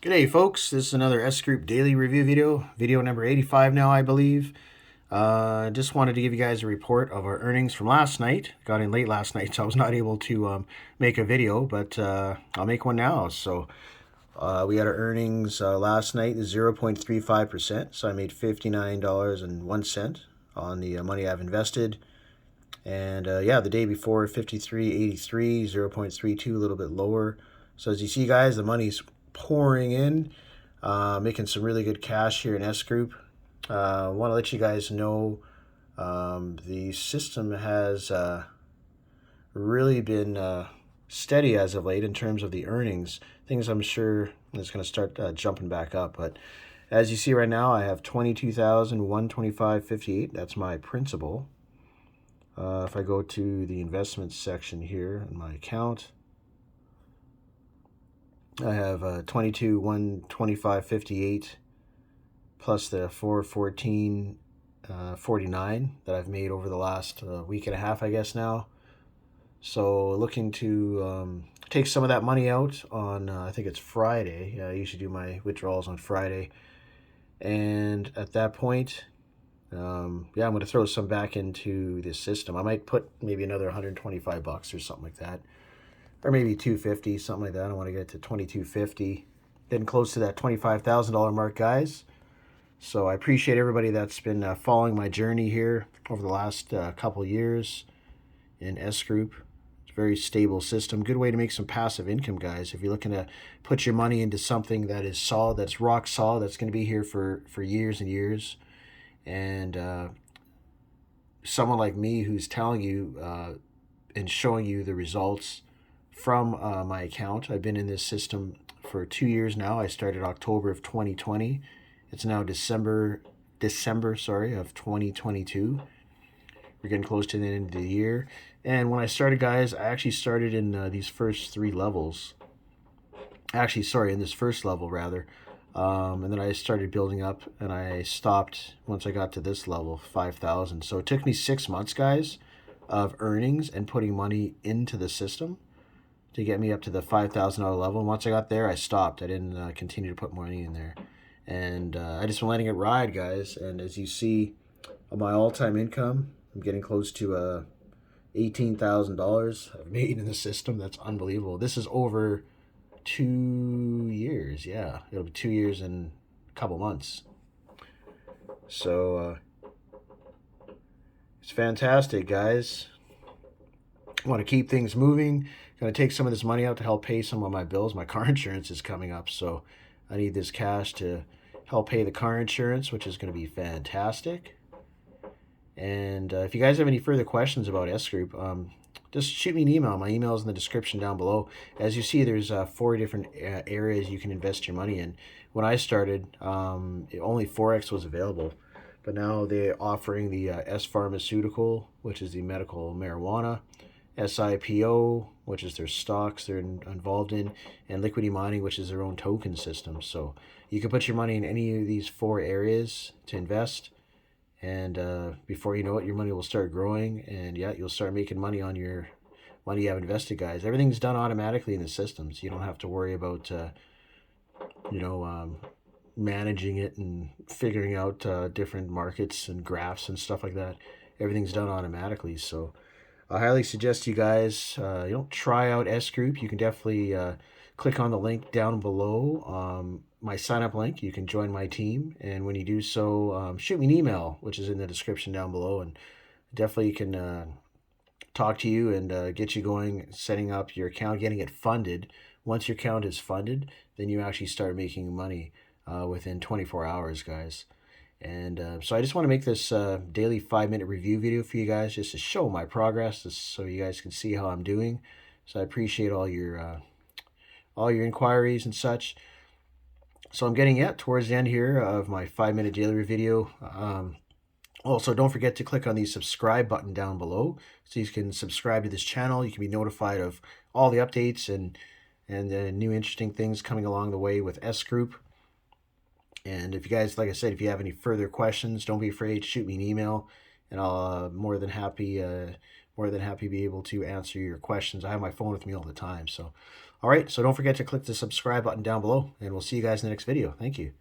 G'day folks, this is another S Group daily review video number 85 now I believe. Just wanted to give you guys a report of our earnings from last night. Got in late last night so I was not able to make a video, but I'll make one now. So we had our earnings last night is 0.35%, so I made $59.01 on the money I've invested. And yeah, the day before 53.83, 0.32, a little bit lower. So as you see guys, the money's pouring in, making some really good cash here in S Group. I want to let you guys know the system has really been steady as of late in terms of the earnings. Things I'm sure is going to start jumping back up. But as you see right now, I have 22,125.58. That's my principal. If I go to the investments section here in my account, I have 22,125.58 plus the 414.49 that I've made over the last week and a half, I guess now. So looking to take some of that money out on I think it's Friday. I usually do my withdrawals on Friday, and at that point, yeah, I'm going to throw some back into this system. I might put maybe another 125 bucks or something like that, or maybe 250, something like that. I want to get to 2250, getting close to that $25,000 mark, guys. So I appreciate everybody that's been following my journey here over the last couple years in S Group. It's a very stable system. Good way to make some passive income, guys. If you're looking to put your money into something that is solid, that's rock solid, that's going to be here for years and years. And someone like me who's telling you and showing you the results from my account. I've been in this system for 2 years now. I started October of 2020. It's now December of 2022. We're getting close to the end of the year. And when I started, guys, I actually started in these first three levels. Actually, sorry, in this first level, rather. And then I started building up, and I stopped once I got to this level, 5,000. So it took me 6 months, guys, of earnings and putting money into the system to get me up to the $5,000 level. And once I got there, I stopped. I didn't continue to put money in there. And I just been letting it ride, guys. And as you see, my all-time income, I'm getting close to $18,000 I've made in the system. That's unbelievable. This is over 2 years. Yeah, it'll be 2 years and a couple months. So it's fantastic, guys. I want to keep things moving. Going to take some of this money out to help pay some of my bills. My car insurance is coming up, so I need this cash to help pay the car insurance, which is going to be fantastic. And if you guys have any further questions about S Group, just shoot me an email. My email is in the description down below. As you see, there's 4 different areas you can invest your money in. When I started, only forex was available, but now they're offering the S Pharmaceutical, which is the medical marijuana, SIPO, which is their stocks they're involved in, and liquidity mining, which is their own token system. So you can put your money in any of these 4 areas to invest, and before you know it, your money will start growing, and yeah, you'll start making money on your money you have invested, guys. Everything's done automatically in the systems. You don't have to worry about you know managing it and figuring out different markets and graphs and stuff like that. Everything's done automatically. So I highly suggest you guys try out S Group. You can definitely click on the link down below, my sign up link. You can join my team, and when you do so, shoot me an email, which is in the description down below, and definitely can talk to you and get you going, setting up your account, getting it funded. Once your account is funded, then you actually start making money within 24 hours, guys. And so I just want to make this daily 5-minute review video for you guys, just to show my progress, just so you guys can see how I'm doing. So I appreciate all your inquiries and such. So I'm getting towards the end here of my 5-minute daily video. Also, don't forget to click on the subscribe button down below, so you can subscribe to this channel. You can be notified of all the updates and new interesting things coming along the way with S Group. And if you guys, like I said, if you have any further questions, don't be afraid to shoot me an email, and I'll more than more than happy to be able to answer your questions. I have my phone with me all the time. So, all right. So don't forget to click the subscribe button down below, and we'll see you guys in the next video. Thank you.